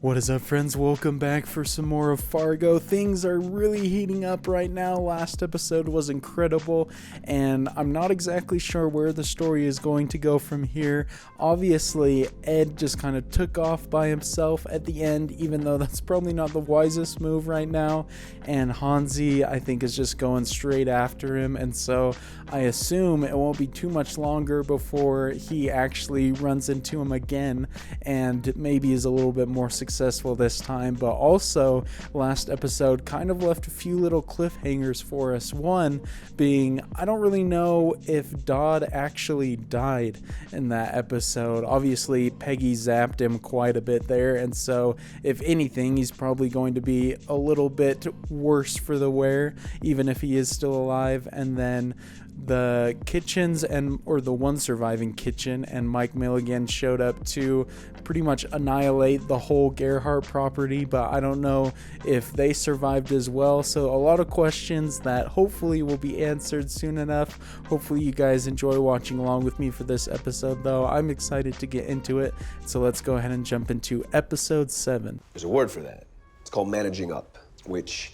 What is up, friends? Welcome back for some more of Fargo. Things are really heating up right now. Last episode was incredible, and I'm not exactly sure where the story is going to go from here. Obviously, Ed just kind of took off by himself at the end, even though that's probably not the wisest move right now. And Hansi, I think, is just going straight after him, and so I assume it won't be too much longer before he actually runs into him again, and maybe is a little bit more successful this time. But also, last episode kind of left a few little cliffhangers for us. One being, I don't really know if Dodd actually died in that episode. Obviously, Peggy zapped him quite a bit there, and so if anything, he's probably going to be a little bit worse for the wear, even if he is still alive. And then the kitchens or the one surviving kitchen and Mike Milligan showed up to pretty much annihilate the whole Gerhardt property, but I don't know if they survived as well. So a lot of questions that hopefully will be answered soon enough. Hopefully you guys enjoy watching along with me for this episode, though. I'm excited to get into it. So let's go ahead and jump into episode 7. There's a word for that. It's called managing up, which,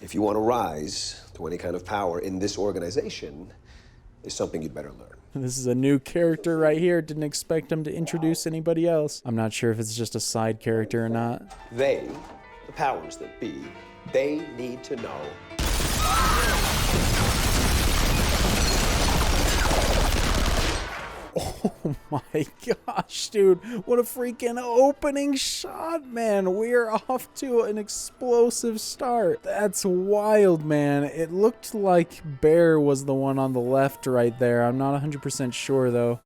if you want to rise to any kind of power in this organization, is something you'd better learn. This is a new character right here. Didn't expect him to introduce anybody else. I'm not sure if it's just a side character or not. They, the powers that be, they need to know. Oh my gosh, dude. What a freaking opening shot, man. We are off to an explosive start. That's wild, man. It looked like Bear was the one on the left right there. I'm not 100% sure, though.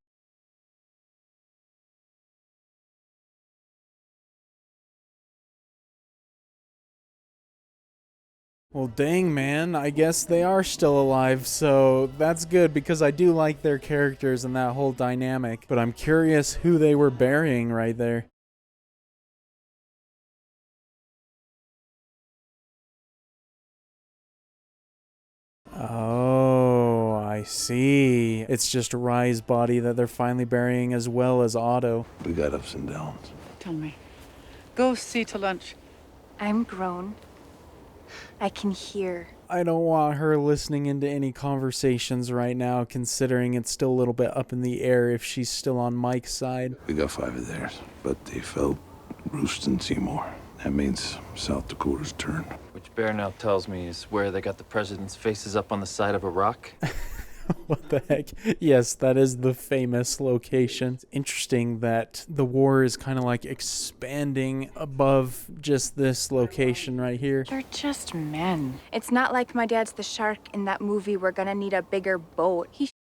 Well, dang, man, I guess they are still alive, so that's good because I do like their characters and that whole dynamic, but I'm curious who they were burying right there. Oh, I see. It's just Rye's body that they're finally burying as well as Otto. We got ups and downs. Tell me. Go see to lunch. I'm grown. I can hear. I don't want her listening into any conversations right now, considering it's still a little bit up in the air if she's still on Mike's side. We got 5 of theirs, but they fell Roost and Seymour. That means South Dakota's turn. Which Bear now tells me is where they got the president's faces up on the side of a rock. What the heck? Yes, that is the famous location. It's interesting that the war is kind of like expanding above just this location right here. You're just men. It's not like my dad's the shark in that movie. We're gonna need a bigger boat. He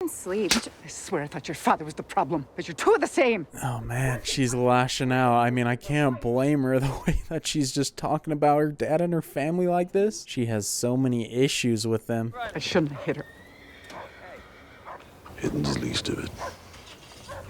sleep. I swear I thought your father was the problem, but you're two of the same. Oh man, she's lashing out. I mean, I can't blame her the way that she's just talking about her dad and her family like this. She has so many issues with them. I shouldn't have hit her. Hitting's the least of it.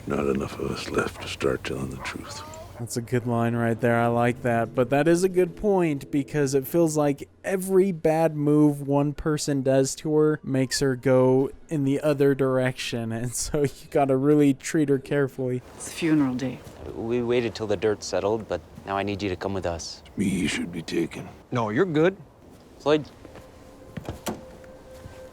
Not enough of us left to start telling the truth. That's a good line right there. I like that. But that is a good point because it feels like every bad move one person does to her makes her go in the other direction. And so you gotta really treat her carefully. It's funeral day. We waited till the dirt settled, but now I need you to come with us. Me, he should be taken. No, you're good. Floyd?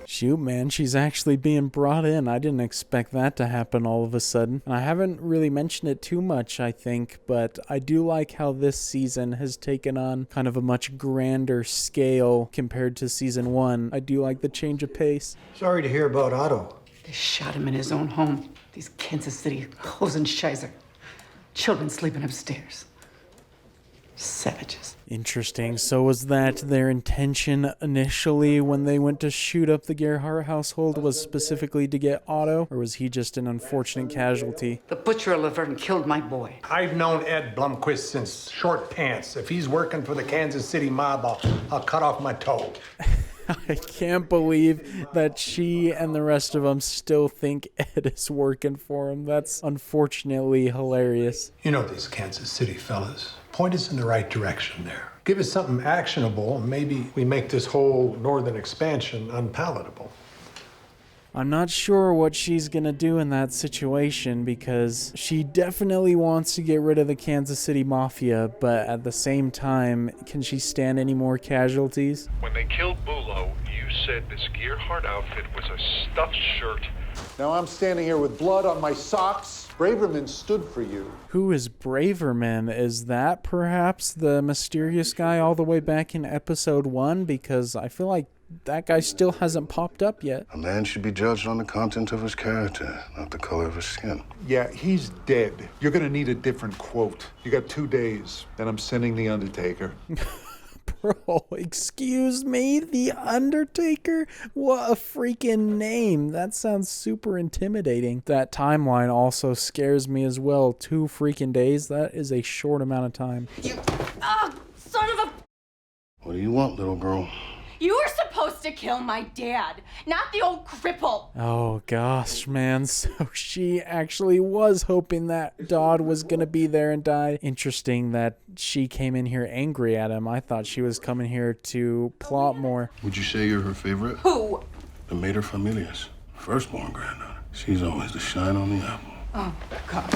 Shoot, man, she's actually being brought in. I didn't expect that to happen all of a sudden. And I haven't really mentioned it too much, I think, but I do like how this season has taken on kind of a much grander scale compared to season 1. I do like the change of pace. Sorry to hear about Otto. They shot him in his own home. These Kansas City Hosenscheiser. Children sleeping upstairs. Savages. Interesting. So was that their intention initially when they went to shoot up the Gerhardt household, was specifically to get Otto, or was he just an unfortunate casualty? The butcher of Laverne killed my boy. I've known Ed Blumquist since short pants. If he's working for the Kansas City mob, I'll cut off my toe. I can't believe that she and the rest of them still think Ed is working for him. That's unfortunately hilarious. You know these Kansas City fellas. Point us in the right direction there. Give us something actionable, and maybe we make this whole northern expansion unpalatable. I'm not sure what she's gonna do in that situation because she definitely wants to get rid of the Kansas City Mafia, but at the same time, can she stand any more casualties? When they killed Bulow, you said this Gerhardt outfit was a stuffed shirt. Now I'm standing here with blood on my socks. Braverman stood for you. Who is Braverman? Is that perhaps the mysterious guy all the way back in episode 1? Because I feel like that guy still hasn't popped up yet. A man should be judged on the content of his character, not the color of his skin. Yeah, he's dead. You're gonna need a different quote. You got 2 days, then I'm sending the undertaker. Bro, excuse me? The Undertaker? What a freaking name. That sounds super intimidating. That timeline also scares me as well. 2 freaking days? That is a short amount of time. Son of a... What do you want, little girl? You were supposed to kill my dad, not the old cripple. Oh gosh, man. So she actually was hoping that Dodd was gonna be there and die. Interesting that she came in here angry at him. I thought she was coming here to plot more. Would you say you're her favorite? Who? The mater familias, firstborn granddaughter. She's always the shine on the apple. Oh, God.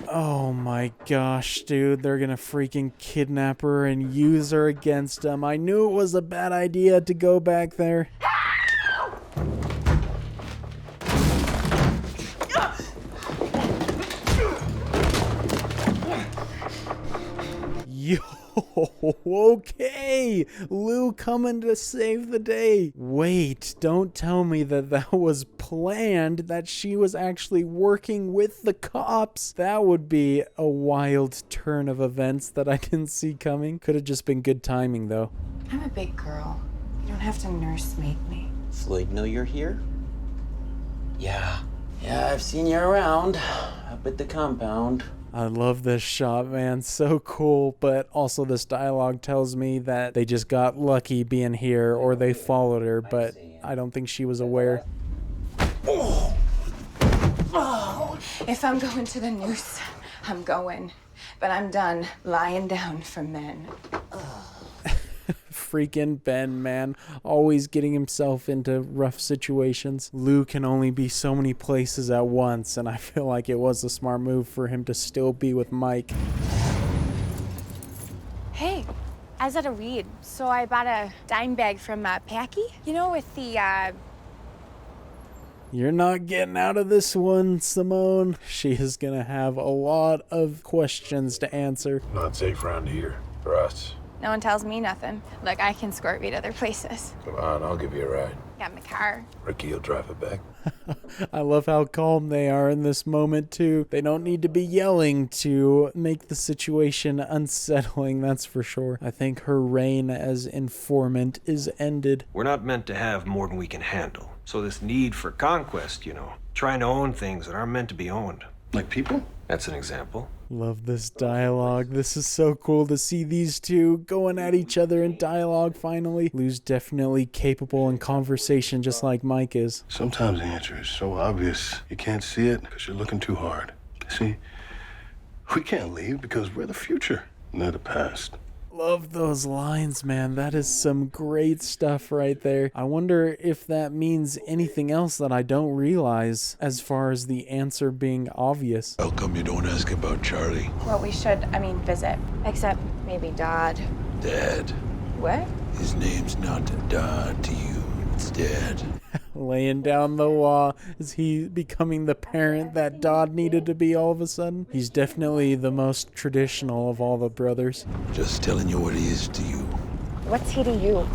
Oh my gosh, dude, they're gonna freaking kidnap her and use her against him. I knew it was a bad idea to go back there. Yo, okay, Lou coming to save the day. Wait, don't tell me that that was planned, that she was actually working with the cops. That would be a wild turn of events that I didn't see coming. Could have just been good timing, though. I'm a big girl. You don't have to nursemaid me. Floyd know you're here? Yeah, I've seen you around up at the compound. I love this shot, man. So cool. But also this dialogue tells me that they just got lucky being here or they followed her, but I don't think she was aware. Oh, if I'm going to the noose, I'm going. But I'm done lying down for men. Freaking Ben, man. Always getting himself into rough situations. Lou can only be so many places at once, and I feel like it was a smart move for him to still be with Mike. Hey, I was at a read, so I bought a dime bag from Packy. You know, with the, You're not getting out of this one, Simone. She is gonna have a lot of questions to answer. Not safe around here for us. No one tells me nothing. Look, I can escort you to other places. Come on, I'll give you a ride. Got my car. Ricky will drive it back. I love how calm they are in this moment, too. They don't need to be yelling to make the situation unsettling, that's for sure. I think her reign as informant is ended. We're not meant to have more than we can handle. So this need for conquest, trying to own things that aren't meant to be owned. Like people? That's an example. Love this dialogue. This is so cool to see these two going at each other in dialogue finally. Lou's definitely capable in conversation just like Mike is. Sometimes the answer is so obvious you can't see it because you're looking too hard. See, we can't leave because we're the future, and they're the past. Love those lines, man. That is some great stuff right there. I wonder if that means anything else that I don't realize as far as the answer being obvious. How come you don't ask about Charlie? Well, we should, visit. Except maybe Dodd. Dad. What? His name's not Dad to you, it's Dad. Laying down the law. Is he becoming the parent that Dodd needed to be all of a sudden? He's definitely the most traditional of all the brothers. Just telling you what he is to you. What's he to you?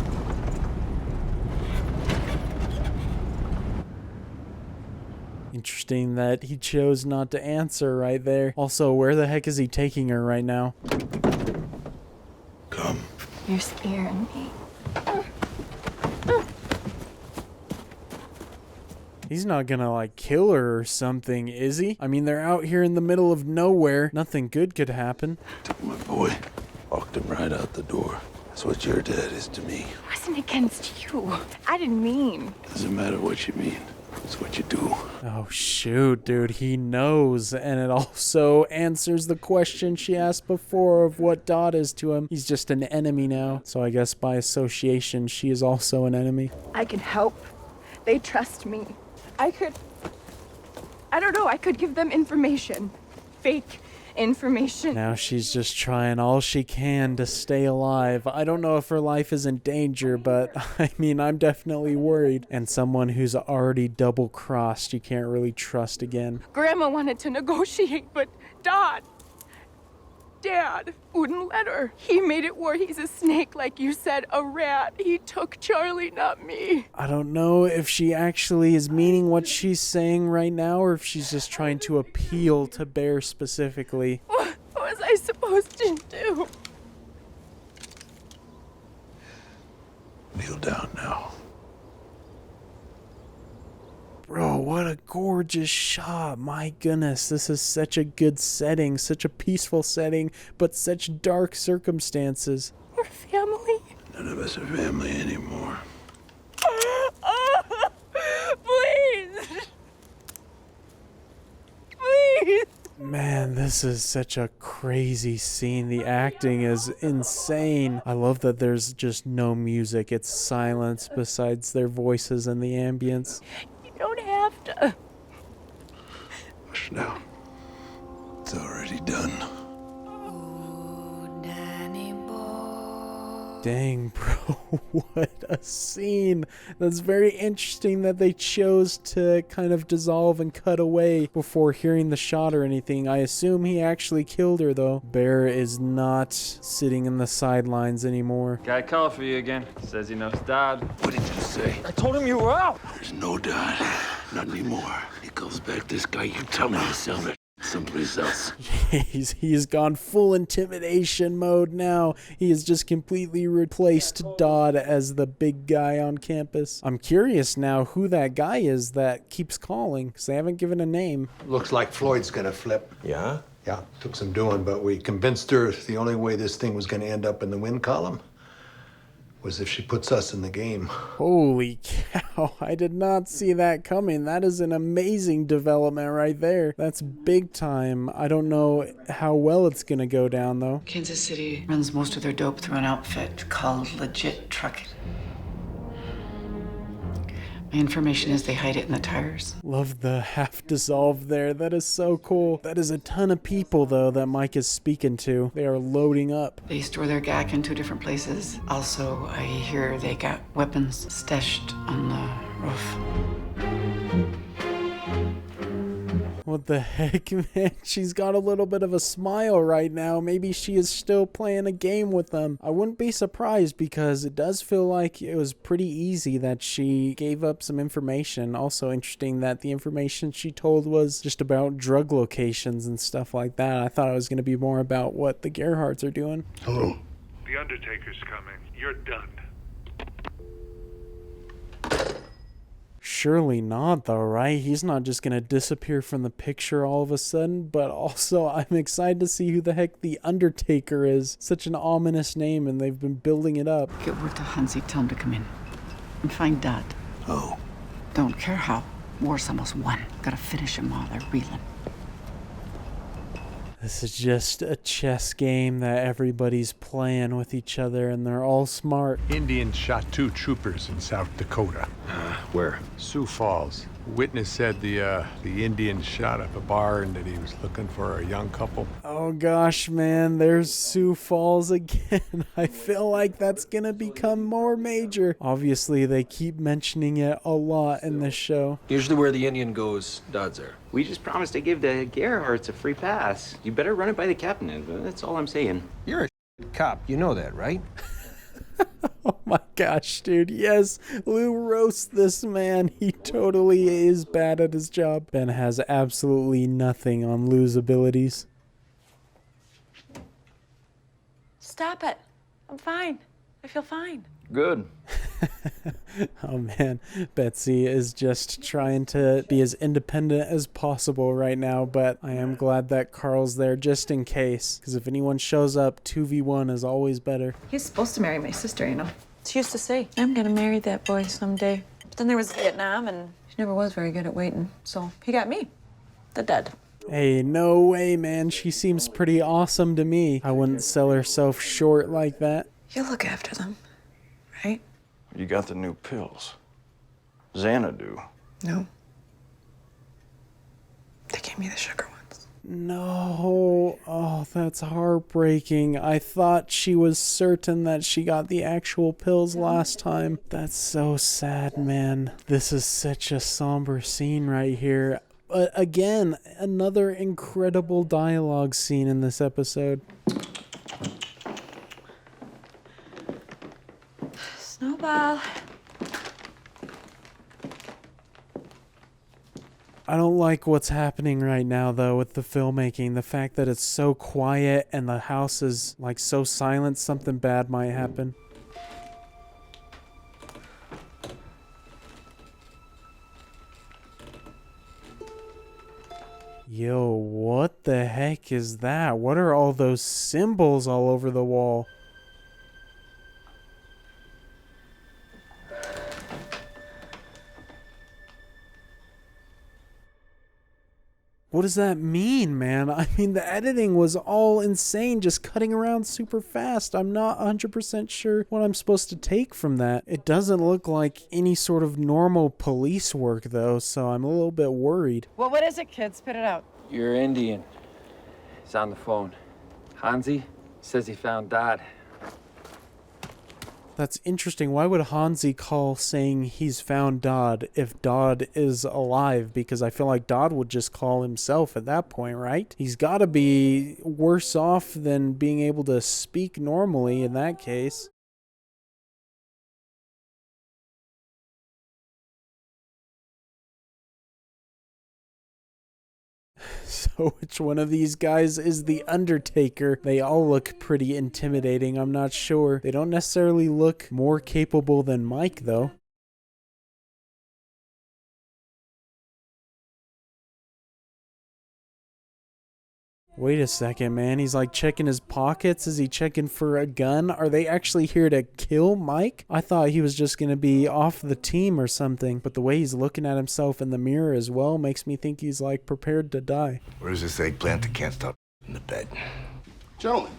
Interesting that he chose not to answer right there. Also, where the heck is he taking her right now? Come. You're scaring me. He's not gonna, kill her or something, is he? I mean, they're out here in the middle of nowhere. Nothing good could happen. Took my boy. Walked him right out the door. That's what your dad is to me. It wasn't against you. I didn't mean. Doesn't matter what you mean. It's what you do. Oh, shoot, dude. He knows. And it also answers the question she asked before of what Dodd is to him. He's just an enemy now. So I guess by association, she is also an enemy. I can help. They trust me. I don't know, I could give them information. Fake information. Now she's just trying all she can to stay alive. I don't know if her life is in danger, but I mean, I'm definitely worried. And someone who's already double-crossed, you can't really trust again. Grandma wanted to negotiate, but Dad wouldn't let her. He made it where he's a snake, like you said, a rat. He took Charlie, not me. I don't know if she actually is meaning what she's saying right now, or if she's just trying to appeal to Bear specifically. What was I supposed to do? Kneel down now. Bro, what a gorgeous shot. My goodness, this is such a good setting, such a peaceful setting, but such dark circumstances. We're family. None of us are family anymore. Please. Please. Man, this is such a crazy scene. The acting is insane. I love that there's just no music. It's silence besides their voices and the ambience. You don't have to. Hush now. It's already done. Dang, bro, what a scene. That's very interesting that they chose to kind of dissolve and cut away before hearing the shot or anything. I assume he actually killed her, though. Bear is not sitting in the sidelines anymore. Guy called for you again. Says he knows Dad. What did you say? I told him you were out. There's no Dad. Not anymore. He calls back this guy. You tell me to sell it someplace else. He's gone full intimidation mode now. He has just completely replaced Dodd as the big guy on campus. I'm curious now who that guy is that keeps calling, because they haven't given a name. Looks like Floyd's gonna flip. Yeah? Yeah, took some doing, but we convinced her the only way this thing was gonna end up in the win column was if she puts us in the game. Holy cow, I did not see that coming. That is an amazing development right there. That's big time. I don't know how well it's gonna go down, though. Kansas City runs most of their dope through an outfit called Legit Trucking. My information is they hide it in the tires. Love the half dissolve there. That is so cool. That is a ton of people, though, that Mike is speaking to. They are loading up. They store their gack in 2 different places. Also, I hear they got weapons stashed on the roof. What the heck, man? She's got a little bit of a smile right now. Maybe she is still playing a game with them. I wouldn't be surprised, because it does feel like it was pretty easy that she gave up some information. Also interesting that the information she told was just about drug locations and stuff like that. I thought it was going to be more about what the Gerhardts are doing. Hello. The undertaker's coming. You're done. Surely not, though, right? He's not just going to disappear from the picture all of a sudden, but also I'm excited to see who the heck the Undertaker is. Such an ominous name, and they've been building it up. Get word to Hansi, tell him to come in. And find Dad. Oh. Don't care how. War's almost won. Gotta finish him while they're reeling. This is just a chess game that everybody's playing with each other, and they're all smart. Indians shot 2 troopers in South Dakota. Where? Sioux Falls. Witness said the Indian shot up a bar and that he was looking for a young couple. Oh gosh, man, there's Sioux Falls again. I feel like that's gonna become more major. Obviously, they keep mentioning it a lot in this show. Usually where the Indian goes, Dodds are. We just promised to give the Gerhardts a free pass. You better run it by the captain. That's all I'm saying. You're a cop. You know that, right? Oh my gosh, dude. Yes, Lou roasts this man. He totally is bad at his job. Ben has absolutely nothing on Lou's abilities. Stop it. I'm fine. I feel fine. Good. Oh man, Betsy is just trying to be as independent as possible right now, but I am glad that Carl's there just in case, because if anyone shows up, 2v1 is always better. He's supposed to marry my sister, you know. She used to say, I'm gonna marry that boy someday. But then there was Vietnam, and she never was very good at waiting. So he got me, the dad. Hey, no way, man. She seems pretty awesome to me. I wouldn't sell herself short like that. You look after them, right? You got the new pills. Xanadu. No. They gave me the sugar ones. No. Oh, that's heartbreaking. I thought she was certain that she got the actual pills last time. That's so sad, man. This is such a somber scene right here. But again, another incredible dialogue scene in this episode. Snowball. I don't like what's happening right now, though, with the filmmaking. The fact that it's so quiet and the house is, like, so silent, something bad might happen. Yo, what the heck is that? What are all those symbols all over the wall? What does that mean, man? I mean, the editing was all insane, just cutting around super fast. I'm not 100% sure what I'm supposed to take from that. It doesn't look like any sort of normal police work, though, so I'm a little bit worried. Well, what is it, kid? Spit it out. You're Indian. He's on the phone. Hansi says he found Dad. That's interesting. Why would Hansi call saying he's found Dodd if Dodd is alive? Because I feel like Dodd would just call himself at that point, right? He's got to be worse off than being able to speak normally in that case. So which one of these guys is the Undertaker? They all look pretty intimidating, I'm not sure. They don't necessarily look more capable than Mike, though. Wait a second, man. He's like checking his pockets. Is he checking for a gun? Are they actually here to kill Mike? I thought he was just going to be off the team or something. But the way he's looking at himself in the mirror as well makes me think he's like prepared to die. Where's this eggplant that can't stop in the bed? Gentlemen.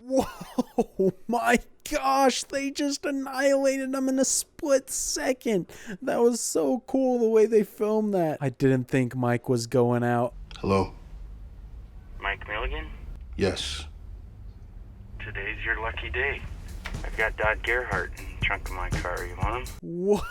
Whoa, my gosh, they just annihilated him in a split second. That was so cool the way they filmed that. I didn't think Mike was going out. Hello? Mike Milligan? Yes. Today's your lucky day. I've got Dodd Gerhardt in the trunk of my car. You want him? What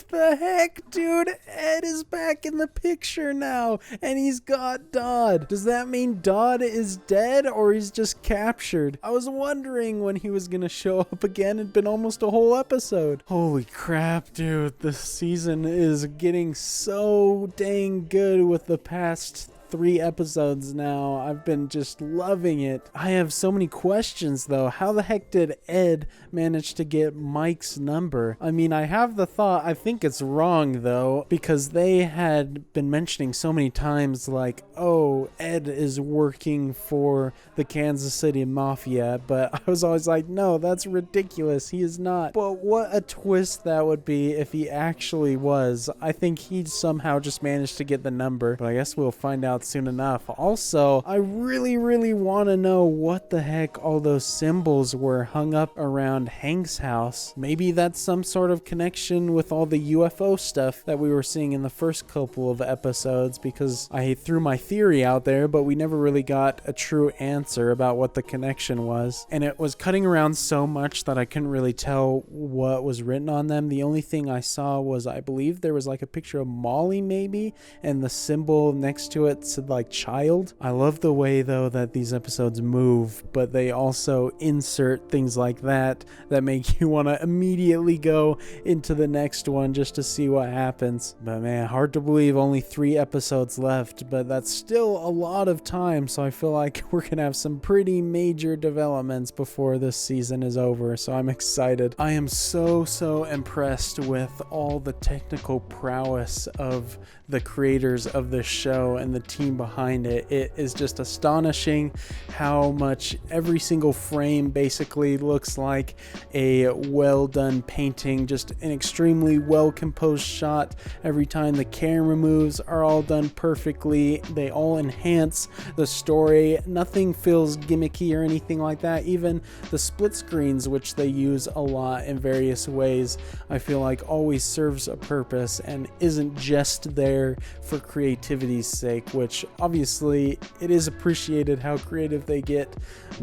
the heck, dude? Ed is back in the picture now, and he's got Dodd. Does that mean Dodd is dead, or he's just captured? I was wondering when he was gonna show up again. It'd been almost a whole episode. Holy crap, dude. This season is getting so dang good with the past 3 episodes now. I've been just loving it. I have so many questions though. How the heck did Ed manage to get Mike's number? I mean, I have the thought, I think it's wrong though, because they had been mentioning so many times like, oh, Ed is working for the Kansas City Mafia, but I was always like, no, that's ridiculous. He is not. But what a twist that would be if he actually was. I think he somehow just managed to get the number, but I guess we'll find out soon enough. Also, I really want to know what the heck all those symbols were hung up around Hank's house. Maybe that's some sort of connection with all the UFO stuff that we were seeing in the first couple of episodes, because I threw my theory out there, but we never really got a true answer about what the connection was. And it was cutting around so much that I couldn't really tell what was written on them. The only thing I saw was, I believe there was like a picture of Molly maybe, and the symbol next to it said like child. I love the way though that these episodes move, but they also insert things like that make you want to immediately go into the next one just to see what happens. But man, hard to believe only 3 episodes left, but that's still a lot of time, so I feel like we're gonna have some pretty major developments before this season is over, so I'm excited. I am so impressed with all the technical prowess of the creators of this show and the team team behind it. It is just astonishing how much every single frame basically looks like a well done painting, just an extremely well composed shot. Every time the camera moves are all done perfectly. They all enhance the story. Nothing feels gimmicky or anything like that. Even the split screens, which they use a lot in various ways, I feel like always serves a purpose and isn't just there for creativity's sake, which obviously it is appreciated how creative they get,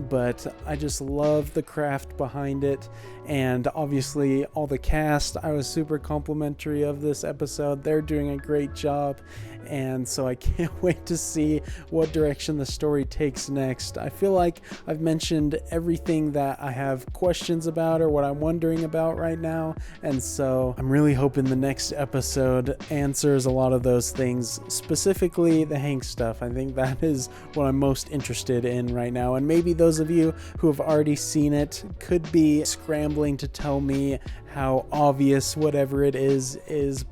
but I just love the craft behind it. And obviously all the cast, I was super complimentary of this episode. They're doing a great job, and so I can't wait to see what direction the story takes next. I feel like I've mentioned everything that I have questions about or what I'm wondering about right now, and so I'm really hoping the next episode answers a lot of those things, specifically the Hank stuff. I think that is what I'm most interested in right now, and maybe those of you who have already seen it could be scrambling to tell me how obvious whatever it is,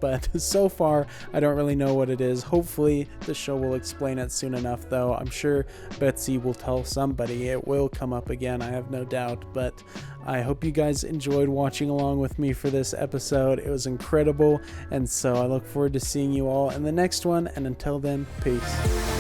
but so far I don't really know what it is. Hopefully the show will explain it soon enough, though. I'm sure Betsy will tell somebody. It will come up again, I have no doubt. But I hope you guys enjoyed watching along with me for this episode. It was incredible, and so I look forward to seeing you all in the next one, and until then, peace.